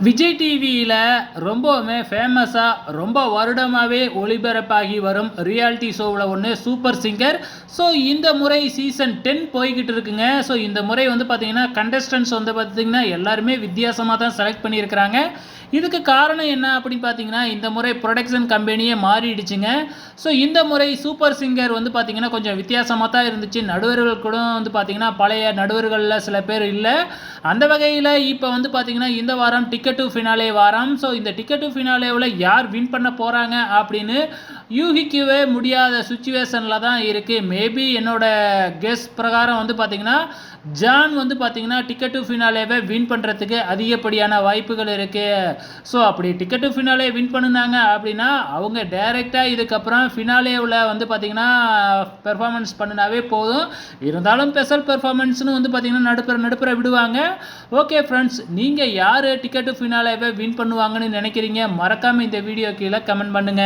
விஜய் டிவியில ரொம்பவுமே ஃபேமஸா, ரொம்ப வருடமாவே ஒளிபரப்பாகி வரும் ரியாலிட்டி ஷோவுல ஒண்ணு சூப்பர் சிங்கர். ஸோ இந்த முறை சீசன் 10 போய்க்கிட்டு இருக்குங்க. ஸோ இந்த முறை வந்து பார்த்தீங்கன்னா, கண்டஸ்டன்ட்ஸ் வந்து பார்த்தீங்கன்னா, எல்லாருமே வித்தியாசமா தான் செலக்ட் பண்ணியிருக்கிறாங்க. இதுக்கு காரணம் என்ன அப்படின்னு பார்த்தீங்கன்னா, இந்த முறை புரொடக்ஷன் கம்பெனியே மாறிடுச்சுங்க. ஸோ இந்த முறை சூப்பர் சிங்கர் வந்து பார்த்தீங்கன்னா, கொஞ்சம் வித்தியாசமா தான் இருந்துச்சு. நடுவர்கள் கூட வந்து பார்த்தீங்கன்னா, பழைய நடுவர்கள்ல சில பேர் இல்ல. அந்த வகையில இப்ப வந்து பார்த்தீங்கன்னா, இந்த வாரம் டிக்கெட் டூ ஃபினாலே வாரம். ஸோ இந்த டிக்கெட் டூ ஃபினாலேவுல யார் வின் பண்ண போறாங்க அப்படின்னு யூகிக்கவே முடியாத சிச்சுவேஷன்ல தான் இருக்கு. மேபி என்னோட கெஸ் பிரகாரம் வந்து பார்த்தீங்கன்னா, ஜான் வந்து பார்த்தீங்கன்னா, டிக்கெட் டூ ஃபினாலேவை வின் பண்றதுக்கு அதிகப்படியான வாய்ப்புகள் இருக்கு. ஸோ அப்படி டிக்கெட் டூ ஃபினாலே வின் பண்ணுனாங்க அப்படின்னா, அவங்க டைரக்ட்டா இதுக்கப்புறம் ஃபினாலேவுல வந்து பார்த்தீங்கன்னா, பெர்ஃபார்மன்ஸ் பண்ணுனாவே போதும். இருந்தாலும் ஸ்பெஷல் பெர்ஃபார்மன்ஸ்னு வந்து பார்த்தீங்கன்னா, நடுப்புற விடுவாங்க. ஓகே ஃப்ரெண்ட்ஸ், நீங்க யாரு டிக்கெட் டூ ஃபினாலேவை வின் பண்ணுவாங்கன்னு நினைக்கிறீங்க? மறக்காம இந்த வீடியோ கீழ கமெண்ட் பண்ணுங்க.